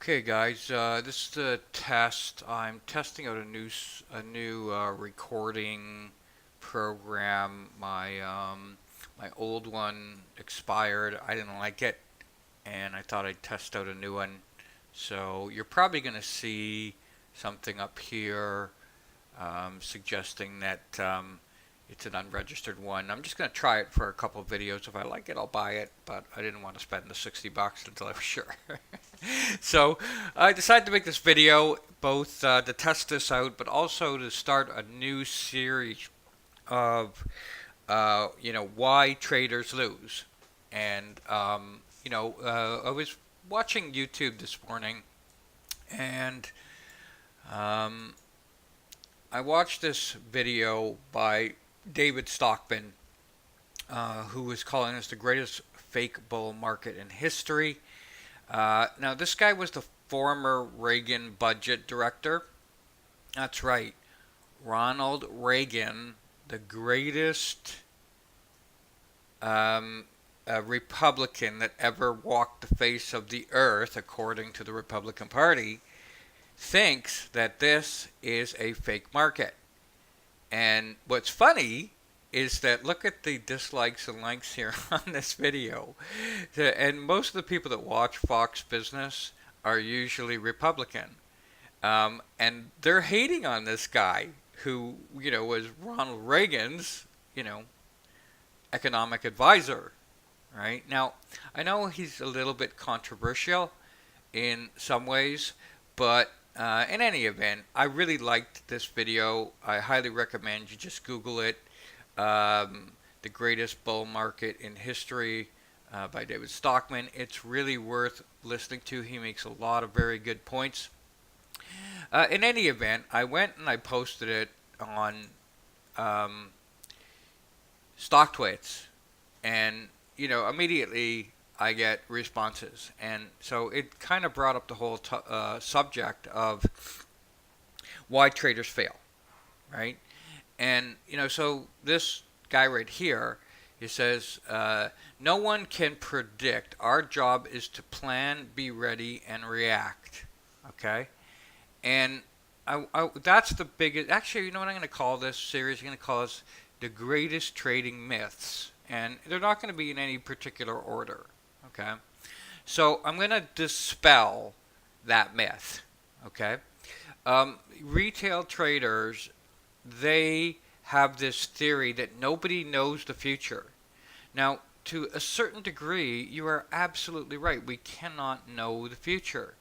Okay, guys, this is the test. I'm testing out a new recording program. My old one expired. I didn't like it, and I thought I'd test out a new one. So you're probably going to see something up here suggesting that it's an unregistered one. I'm just going to try it for a couple of videos. If I like it, I'll buy it, but I didn't want to spend the $60 until I was sure. So I decided to make this video both to test this out, but also to start a new series of, why traders lose. And, I was watching YouTube this morning, and um, I watched this video by David Stockman, who was calling this the greatest fake bull market in history. Now, this guy was the former Reagan budget director. That's right, Ronald Reagan, the greatest Republican that ever walked the face of the earth, according to the Republican Party, thinks that this is a fake market. And what's funny is that look at the dislikes and likes here on this video. And most of the people that watch Fox Business are usually Republican. And they're hating on this guy who, was Ronald Reagan's, economic advisor, right? Now, I know he's a little bit controversial in some ways, but in any event, I really liked this video. I highly recommend you just Google it. The Greatest Bull Market in History by David Stockman. It's really worth listening to. He makes a lot of very good points. In any event, I went and I posted it on StockTwits, and immediately I get responses, and so it kind of brought up the whole subject of why traders fail, right? And so this guy right here, he says, no one can predict. Our job is to plan, be ready, and react. Okay, and that's the biggest. Actually, you know what I'm going to call this series? I'm going to call this the greatest trading myths, and they're not going to be in any particular order. Okay, so I'm going to dispel that myth. Okay, retail traders, they have this theory that nobody knows the future. Now, to a certain degree, you are absolutely right. We cannot know the future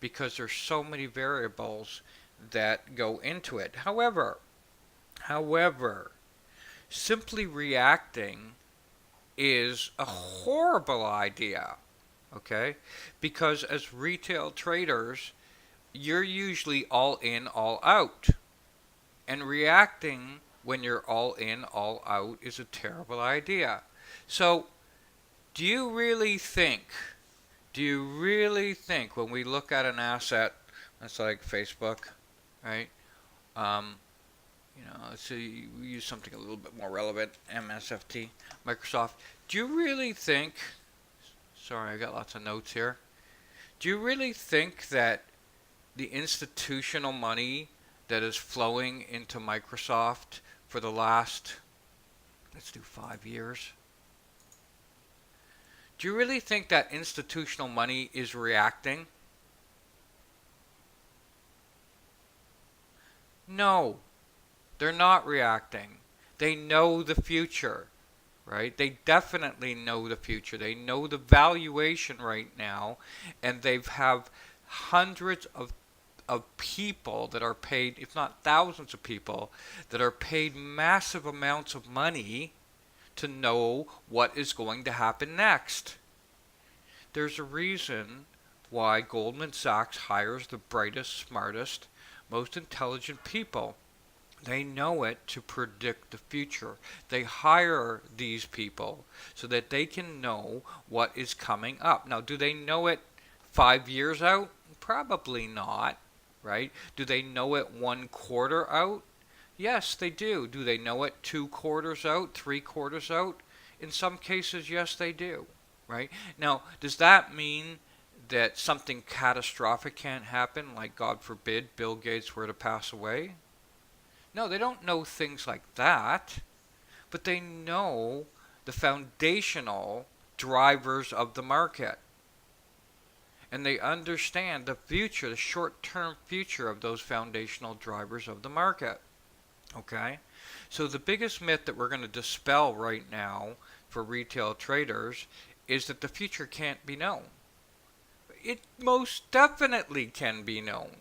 because there's so many variables that go into it. However, simply reacting is a horrible idea, okay? Because as retail traders, you're usually all in, all out. And reacting when you're all in, all out is a terrible idea. So, do you really think when we look at an asset that's like Facebook, right? Let's see, we use something a little bit more relevant, MSFT, Microsoft. Do you really think, sorry, I got lots of notes here. Do you really think that the institutional money that is flowing into Microsoft for the last, let's do 5 years. Do you really think that institutional money is reacting? No, they're not reacting. They know the future, right? They definitely know the future. They know the valuation right now, and they've have hundreds of people that are paid, if not thousands of people, that are paid massive amounts of money to know what is going to happen next. There's a reason why Goldman Sachs hires the brightest, smartest, most intelligent people. They know it to predict the future. They hire these people so that they can know what is coming up. Now, do they know it 5 years out? Probably not. Right? Do they know it 1 quarter out? Yes, they do. Do they know it 2 quarters out, 3 quarters out? In some cases, yes, they do. Right? Now, does that mean that something catastrophic can't happen, like God forbid Bill Gates were to pass away. No, they don't know things like that, but they know the foundational drivers of the market. And they understand the future, the short-term future of those foundational drivers of the market. Okay? So the biggest myth that we're going to dispel right now for retail traders is that the future can't be known. It most definitely can be known.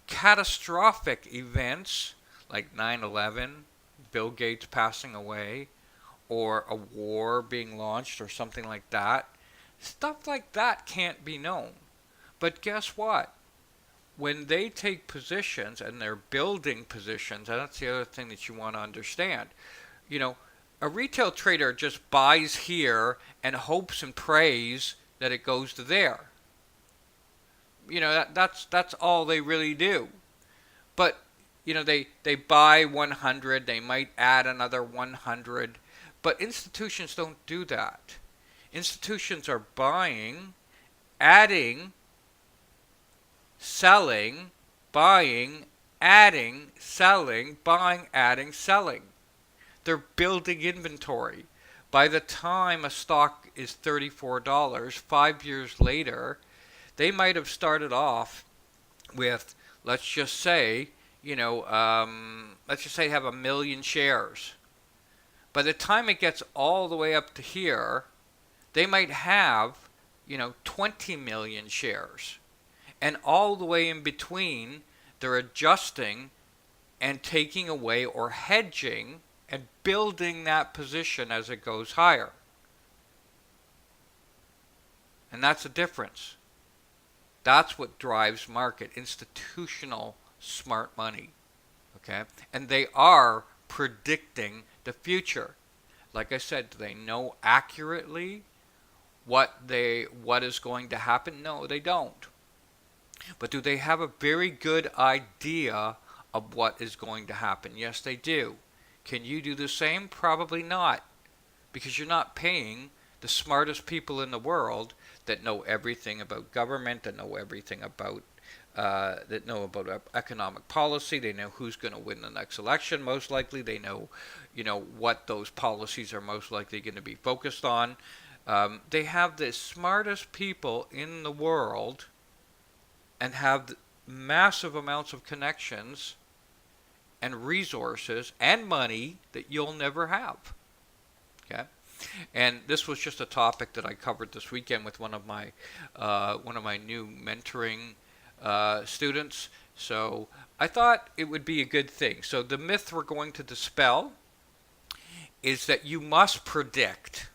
Catastrophic events like 9/11, Bill Gates passing away, or a war being launched or something like that, stuff like that can't be known. But guess what? When they take positions and they're building positions, and that's the other thing that you want to understand. You know, a retail trader just buys here and hopes and prays that it goes to there. You know, that's all they really do. But you know, they buy 100, they might add another 100, but institutions don't do that. Institutions are buying, adding, selling, buying, adding, selling, buying, adding, selling. They're building inventory. By the time a stock is $34, 5 years later, they might have started off with, let's just say, let's just say have 1 million shares. By the time it gets all the way up to here, they might have, 20 million shares. And all the way in between, they're adjusting and taking away or hedging and building that position as it goes higher. And that's the difference. That's what drives market, institutional smart money. Okay? And they are predicting the future. Like I said, do they know accurately what is going to happen? No, they don't. But do they have a very good idea of what is going to happen? Yes, they do. Can you do the same? Probably not. Because you're not paying the smartest people in the world that know everything about government, that know everything about economic policy. They know who's going to win the next election. Most likely, they know, what those policies are most likely going to be focused on. They have the smartest people in the world, and have massive amounts of connections and resources and money that you'll never have. Okay. And this was just a topic that I covered this weekend with one of my new mentoring students. So I thought it would be a good thing. So the myth we're going to dispel is that you must predict.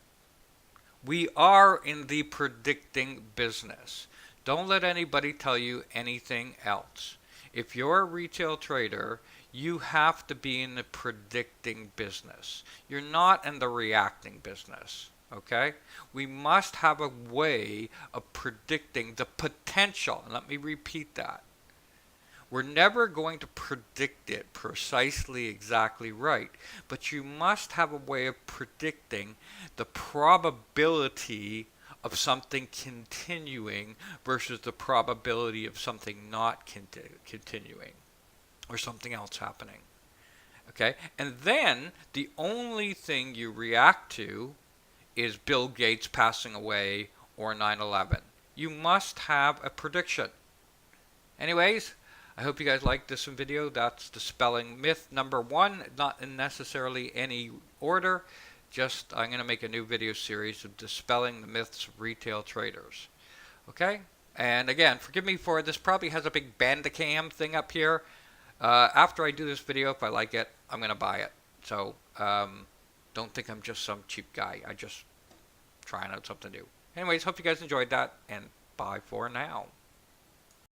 We are in the predicting business. Don't let anybody tell you anything else. If you're a retail trader, you have to be in the predicting business. You're not in the reacting business, okay? We must have a way of predicting the potential. And let me repeat that. We're never going to predict it precisely exactly right, but you must have a way of predicting the probability of something continuing versus the probability of something not continuing or something else happening. Okay? And then the only thing you react to is Bill Gates passing away or 9/11. You must have a prediction. Anyways, I hope you guys liked this video. That's dispelling myth number 1, not in necessarily any order. Just, I'm going to make a new video series of dispelling the myths of retail traders. Okay? And again, forgive me for this probably has a big Bandicam thing up here. After I do this video, if I like it, I'm going to buy it. So, don't think I'm just some cheap guy. I just trying out something new. Anyways, hope you guys enjoyed that, and bye for now.